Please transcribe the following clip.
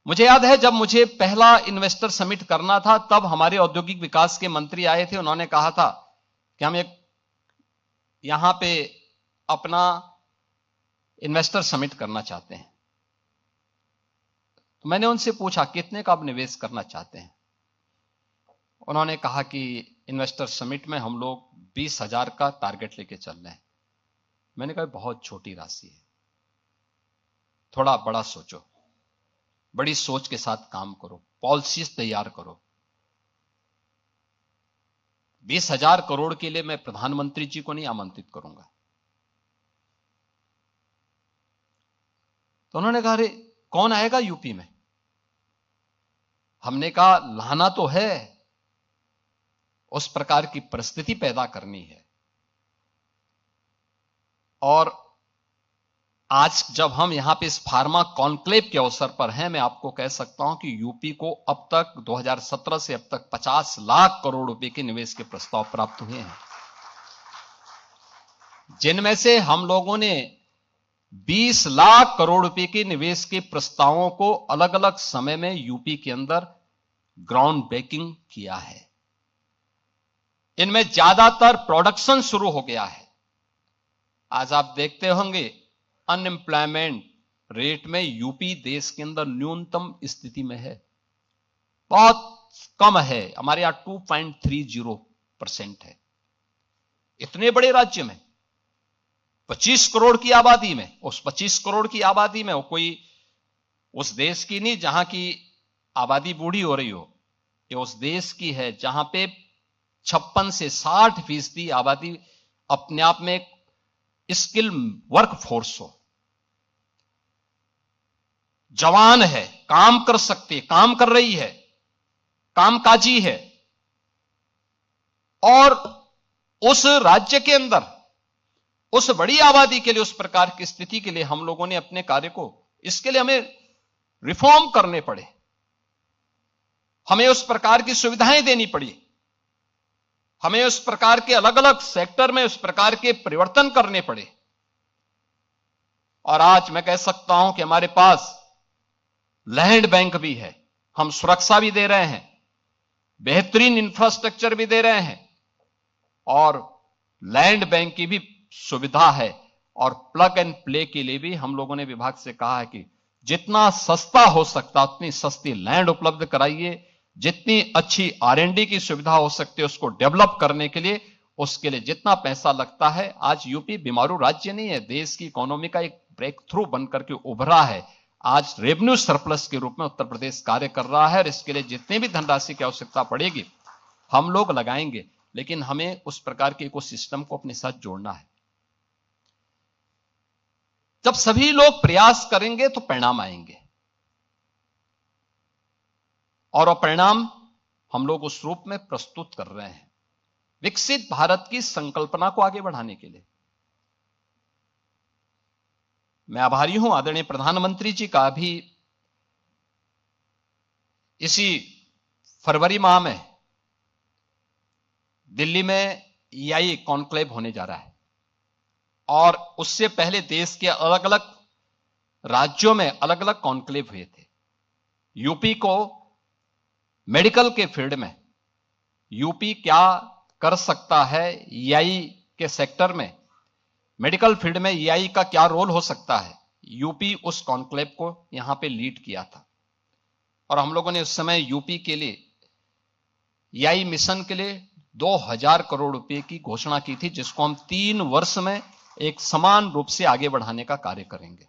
मुझे याद है जब मुझे पहला इन्वेस्टर समिट करना था, तब हमारे औद्योगिक विकास के मंत्री आए थे। उन्होंने कहा था कि हम एक यहां पे अपना इन्वेस्टर समिट करना चाहते हैं। तो मैंने उनसे पूछा कितने का आप निवेश करना चाहते हैं। उन्होंने कहा कि इन्वेस्टर समिट में हम लोग 20,000 का टारगेट लेके चल रहे हैं। मैंने कहा बहुत छोटी राशि है, थोड़ा बड़ा सोचो, बड़ी सोच के साथ काम करो, पॉलिसीज तैयार करो। 20,000 करोड़ के लिए मैं प्रधानमंत्री जी को नहीं आमंत्रित करूंगा। तो उन्होंने कहा अरे कौन आएगा यूपी में। हमने कहा लाना तो है, उस प्रकार की परिस्थिति पैदा करनी है। और आज जब हम यहां पे इस फार्मा कॉन्क्लेव के अवसर पर हैं, मैं आपको कह सकता हूं कि यूपी को अब तक 2017 से अब तक 50 लाख करोड़ रुपए के निवेश के प्रस्ताव प्राप्त हुए हैं, जिनमें से हम लोगों ने 20 लाख करोड़ रुपए के निवेश के प्रस्तावों को अलग अलग समय में यूपी के अंदर ग्राउंड ब्रेकिंग किया है। इनमें ज्यादातर प्रोडक्शन शुरू हो गया है। आज आप देखते होंगे अनएम्प्लॉयमेंट रेट में यूपी देश के अंदर न्यूनतम स्थिति में है, बहुत कम है। हमारे यहां 2.30% है। इतने बड़े राज्य में 25 करोड़ की आबादी में, उस 25 करोड़ की आबादी में कोई उस देश की नहीं जहां की आबादी बूढ़ी हो रही हो, ये उस देश की है जहां पे 56 से 60% आबादी अपने आप में स्किल वर्क फोर्स हो, जवान है, काम कर सकती है, काम कर रही है, कामकाजी है। और उस राज्य के अंदर उस बड़ी आबादी के लिए, उस प्रकार की स्थिति के लिए हम लोगों ने अपने कार्य को, इसके लिए हमें रिफॉर्म करने पड़े, हमें उस प्रकार की सुविधाएं देनी पड़ी, हमें उस प्रकार के अलग अलग सेक्टर में उस प्रकार के परिवर्तन करने पड़े। और आज मैं कह सकता हूं कि हमारे पास लैंड बैंक भी है, हम सुरक्षा भी दे रहे हैं, बेहतरीन इंफ्रास्ट्रक्चर भी दे रहे हैं, और लैंड बैंक की भी सुविधा है। और प्लग एंड प्ले के लिए भी हम लोगों ने विभाग से कहा है कि जितना सस्ता हो सकता उतनी सस्ती लैंड उपलब्ध कराइए, जितनी अच्छी R&D की सुविधा हो सकती है उसको डेवलप करने के लिए, उसके लिए जितना पैसा लगता है। आज यूपी बीमारू राज्य नहीं है, देश की इकोनॉमी का एक ब्रेक थ्रू बनकर के उभरा है। आज रेवेन्यू सरप्लस के रूप में उत्तर प्रदेश कार्य कर रहा है, और इसके लिए जितनी भी धनराशि की आवश्यकता पड़ेगी हम लोग लगाएंगे, लेकिन हमें उस प्रकार के इकोसिस्टम को अपने साथ जोड़ना है। जब सभी लोग प्रयास करेंगे तो परिणाम आएंगे, और परिणाम हम लोग उस रूप में प्रस्तुत कर रहे हैं विकसित भारत की संकल्पना को आगे बढ़ाने के लिए। मैं आभारी हूं आदरणीय प्रधानमंत्री जी का। भी इसी फरवरी माह में दिल्ली में EI कॉन्क्लेव होने जा रहा है, और उससे पहले देश के अलग अलग राज्यों में अलग अलग कॉन्क्लेव हुए थे। यूपी को मेडिकल के फील्ड में यूपी क्या कर सकता है, EI के सेक्टर में, मेडिकल फील्ड में EI का क्या रोल हो सकता है, यूपी उस कॉन्क्लेव को यहां पे लीड किया था। और हम लोगों ने उस समय यूपी के लिए EI मिशन के लिए 2,000 करोड़ रुपए की घोषणा की थी, जिसको हम 3 वर्ष में एक समान रूप से आगे बढ़ाने का कार्य करेंगे।